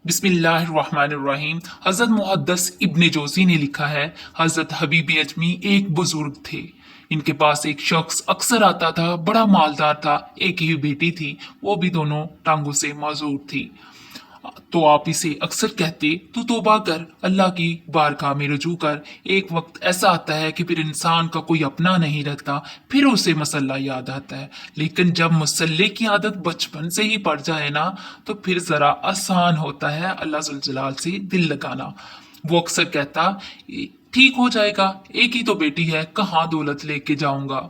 बिस्मिल्लाहिर्रहमानिर्रहीम। हजरत मुहद्दस इब्न जोजी ने लिखा है, हजरत हबीब अजमी एक बुजुर्ग थे। इनके पास एक शख्स अक्सर आता था, बड़ा मालदार था, एक ही बेटी थी, वो भी दोनों टांगों से माजूर थी। तो आप इसे अक्सर कहते, तू तौबा कर, अल्लाह की बारगाह में रुजू कर। एक वक्त ऐसा आता है कि फिर इंसान का कोई अपना नहीं रहता, फिर उसे मसल्ला याद आता है। लेकिन जब मसल्ले की आदत बचपन से ही पड़ जाए ना, तो फिर जरा आसान होता है अल्लाह जुल जलाल से दिल लगाना। वो अक्सर कहता, ठीक हो जाएगा, एक ही तो बेटी है, कहाँ दौलत लेके जाऊंगा।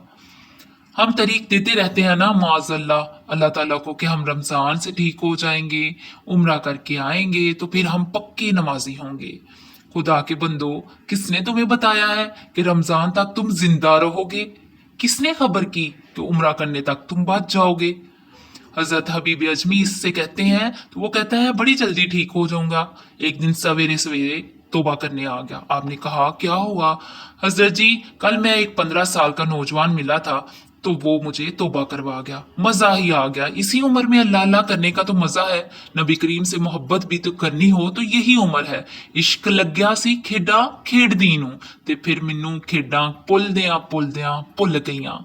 हम तरीक देते रहते हैं ना माजल्ला अल्लाह ताला को कि हम रमजान से ठीक हो जाएंगे, उम्रा करके आएंगे तो फिर हम पक्के नमाजी होंगे। खुदा के बंदो, किसने तुम्हें बताया है कि रमजान तक तुम जिंदा रहोगे? किसने खबर की कि उम्रा करने तक तुम बच जाओगे? हजरत हबीब अजमी इससे कहते हैं तो वो कहता है, बड़ी जल्दी ठीक हो जाऊंगा। एक दिन सवेरे सवेरे तोबा करने आ गया। आपने कहा, क्या हुआ? हजरत जी, कल मैं एक 15 साल का नौजवान मिला था, तो वो मुझे तोबा करवा गया। मजा ही आ गया। इसी उम्र में अल्लाह अल्लाह करने का तो मजा है। नबी करीम से मोहब्बत भी तो करनी हो तो यही उम्र है। इश्क लग गया सी खेडा खेड दी नूं, ते फिर मैनू खेडा ਭੁੱਲਦਿਆਂ ਭੁੱਲ ਗਈਆਂ।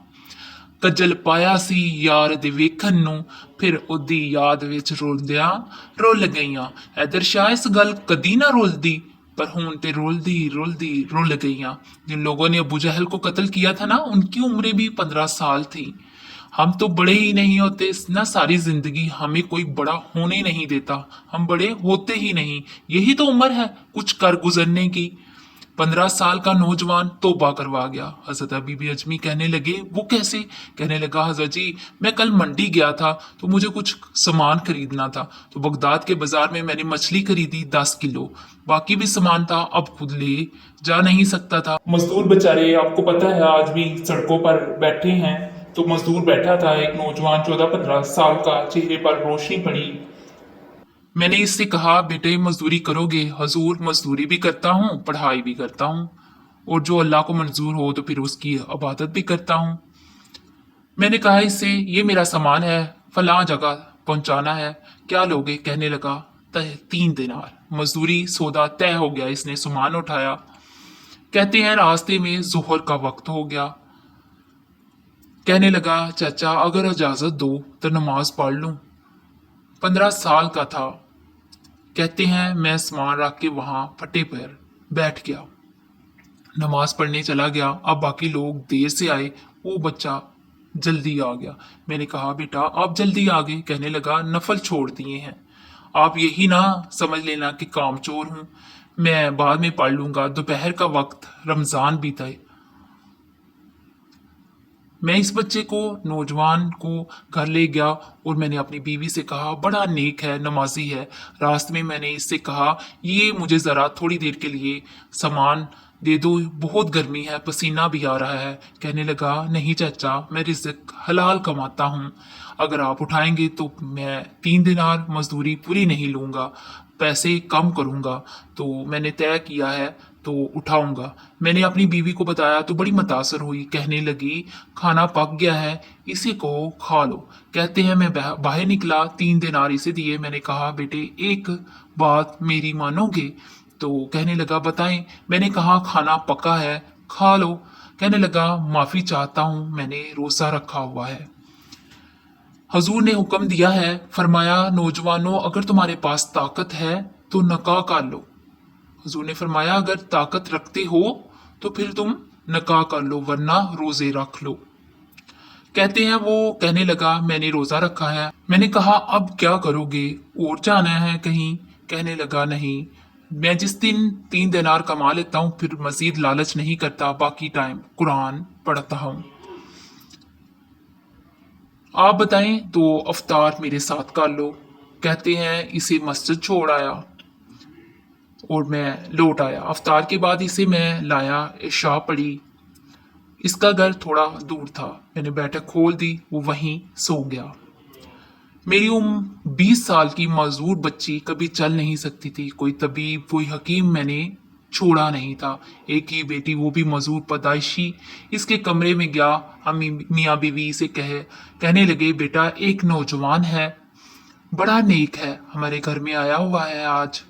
ਕੱਜਲ ਪਾਇਆ ਸੀ ਯਾਰ ਦੇ ਵੇਖਣ ਨੂੰ, ਫਿਰ ਉਹਦੀ ਯਾਦ ਵਿੱਚ ਰੁਲਦਿਆਂ ਰੁੱਲ ਗਈਆਂ। ਇਧਰ ਸ਼ਾਹ ਇਸ ਗੱਲ ਕਦੀ ਨਾ रुलदी, पर हूं ते रुलदी रुलदी रुल गईयां। जिन लोगों ने अबू जहल को कत्ल किया था ना, उनकी उम्रें भी 15 साल थी। हम तो बड़े ही नहीं होते ना, सारी जिंदगी हमें कोई बड़ा होने नहीं देता, हम बड़े होते ही नहीं। यही तो उम्र है कुछ कर गुजरने की। 15 साल का नौजवान तौबा करवा गया। हजरत अबीबी अजमी कहने लगे, वो कैसे? कहने लगा, हजरत जी, मैं कल मंडी गया था तो मुझे कुछ सामान खरीदना था, तो बगदाद के बाजार में मैंने मछली खरीदी 10 किलो। बाकी भी सामान था, अब खुद ले जा नहीं सकता था। मजदूर बेचारे, आपको पता है, आज भी सड़कों पर बैठे हैं। तो मजदूर बैठा था, एक नौजवान 14-15 साल का, चेहरे पर रोशनी पड़ी। मैंने इससे कहा, बेटे मजदूरी करोगे? हजूर, मजदूरी भी करता हूँ, पढ़ाई भी करता हूँ, और जो अल्लाह को मंजूर हो तो फिर उसकी इबादत भी करता हूँ। मैंने कहा इससे, ये मेरा सामान है, फलां जगह पहुंचाना है, क्या लोगे? कहने लगा, 3 दिनार। मजदूरी सौदा तय हो गया। इसने सामान उठाया। कहते हैं रास्ते में जोहर का वक्त हो गया। कहने लगा, चाचा अगर इजाजत दो तो नमाज पढ़ लूं। 15 साल का था। कहते हैं मैं सामान रख के वहां फटे पर बैठ गया, नमाज पढ़ने चला गया। अब बाकी लोग देर से आए, वो बच्चा जल्दी आ गया। मैंने कहा, बेटा आप जल्दी आ गए? कहने लगा, नफल छोड़ दिए हैं, आप यही ना समझ लेना कि कामचोर हूं, मैं बाद में पढ़ लूंगा, दोपहर का वक्त, रमजान बीता है। मैं इस बच्चे को, नौजवान को घर ले गया और मैंने अपनी बीवी से कहा, बड़ा नेक है, नमाजी है। रास्ते में मैंने इससे कहा, ये मुझे ज़रा थोड़ी देर के लिए सामान दे दो, बहुत गर्मी है, पसीना भी आ रहा है। कहने लगा, नहीं चाचा, मैं रिज़्क हलाल कमाता हूँ, अगर आप उठाएंगे तो मैं 3 दिनार मजदूरी पूरी नहीं लूँगा, पैसे कम करूँगा, तो मैंने तय किया है तो उठाऊंगा। मैंने अपनी बीवी को बताया तो बड़ी मुतासर हुई। कहने लगी, खाना पक गया है, इसी को खा लो। कहते हैं मैं बाहर निकला, 3 दिनार इसे दिए। मैंने कहा, बेटे एक बात मेरी मानोगे? तो कहने लगा, बताएं। मैंने कहा, खाना पका है, खा लो। कहने लगा, माफी चाहता हूं, मैंने रोजा रखा हुआ है। हजूर ने हुक्म दिया है, फरमाया, नौजवानों अगर तुम्हारे पास ताकत है तो नकाह कर लो। हजूर ने फरमाया, अगर ताकत रखते हो तो फिर तुम नकाह कर लो, वरना रोजे रख लो। कहते हैं वो कहने लगा, मैंने रोजा रखा है। मैंने कहा, अब क्या करोगे, और जाना है कहीं? कहने लगा, नहीं, मैं जिस दिन 3 दिनार कमा लेता हूँ फिर मजीद लालच नहीं करता, बाकी टाइम कुरान पढ़ता हूँ। आप बताएं तो अफ्तार मेरे साथ कर लो। कहते हैं इसे मस्जिद छोड़ आया और मैं लौट आया। अफ्तार के बाद इसे मैं लाया, इशा पढ़ी। इसका घर थोड़ा दूर था, मैंने बैठक खोल दी, वो वहीं सो गया। मेरी उम्र 20 साल की माजूर बच्ची कभी चल नहीं सकती थी। कोई तबीब, कोई हकीम मैंने छोड़ा नहीं था। एक ही बेटी, वो भी मजूर पैदाइशी। इसके कमरे में गया, हम मियाँ बीवी से कहने लगे, बेटा एक नौजवान है, बड़ा नेक है, हमारे घर में आया हुआ है आज।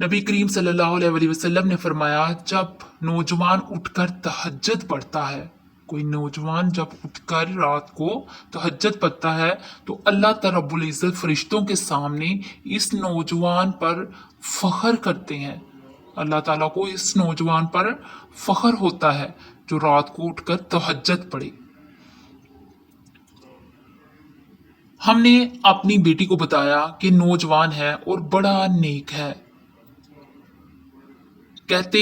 नबी करीम सल्लल्लाहु अलैहि वसल्लम ने फरमाया, जब नौजवान उठकर तहज्जुद पढ़ता है, कोई नौजवान जब उठकर रात को तहज्जुद पढ़ता है तो अल्लाह ताला रब्बुल इज्जत फरिश्तों के सामने इस नौजवान पर फख्र करते हैं। अल्लाह ताला को इस नौजवान पर फख्र होता है जो रात को उठकर तहज्जुद पढ़े। हमने अपनी बेटी को बताया कि नौजवान है और बड़ा नेक है। कहते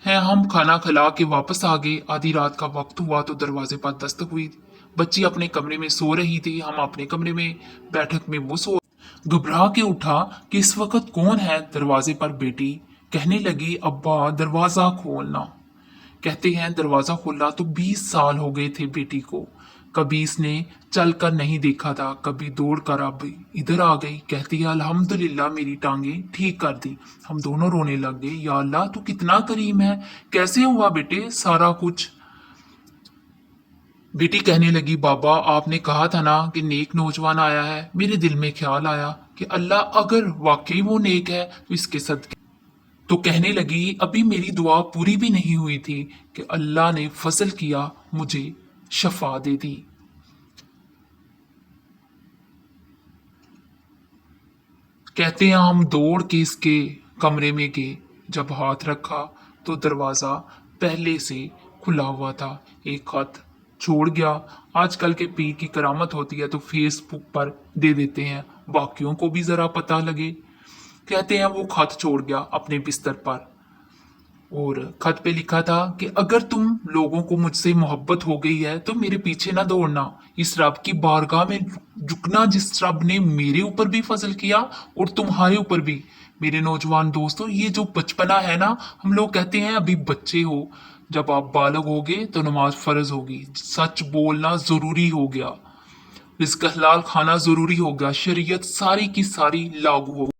हैं हम खाना खिला के वापस आ गए। आधी रात का वक्त हुआ तो दरवाजे पर दस्तक हुई। बच्ची अपने कमरे में सो रही थी, हम अपने कमरे में बैठक में वो सो। घबरा के उठा कि इस वक्त कौन है। दरवाजे पर बेटी कहने लगी, अब्बा दरवाजा खोलना। कहते हैं दरवाजा खोला तो 20 साल हो गए थे बेटी को। कभी इसने चलकर नहीं देखा था, कभी दौड़कर अब इधर आ गई। कहती है अल्हम्दुलिल्लाह मेरी टांगे ठीक कर दी। हम दोनों रोने लग गए, या अल्लाह तू कितना करीम है, कैसे हुआ बेटे सारा कुछ। बेटी कहने लगी, बाबा आपने कहा था ना कि नेक नौजवान आया है। मेरे दिल में ख्याल आया कि अल्लाह अगर वाकई वो नेक है तो इसके सदके। तो कहने लगी, अभी मेरी दुआ पूरी भी नहीं हुई थी कि अल्लाह ने फजल किया, मुझे शफा दे दी। कहते हैं हम दौड़ के इसके कमरे में गए। जब हाथ रखा तो दरवाजा पहले से खुला हुआ था। एक खत छोड़ गया। आजकल के पीर की करामत होती है तो फेसबुक पर दे देते हैं, बाकियों को भी जरा पता लगे। कहते हैं वो खत छोड़ गया अपने बिस्तर पर और खत पे लिखा था कि अगर तुम लोगों को मुझसे मोहब्बत हो गई है तो मेरे पीछे ना दौड़ना, इस रब की बारगाह में झुकना जिस रब ने मेरे ऊपर भी फजल किया और तुम्हारे ऊपर भी। मेरे नौजवान दोस्तों, ये जो बचपना है ना, हम लोग कहते हैं अभी बच्चे हो, जब आप बालग होगे तो नमाज फर्ज होगी, सच बोलना जरूरी हो गया, रिज़्क हलाल खाना जरूरी होगा, शरीयत सारी की सारी लागू होगी।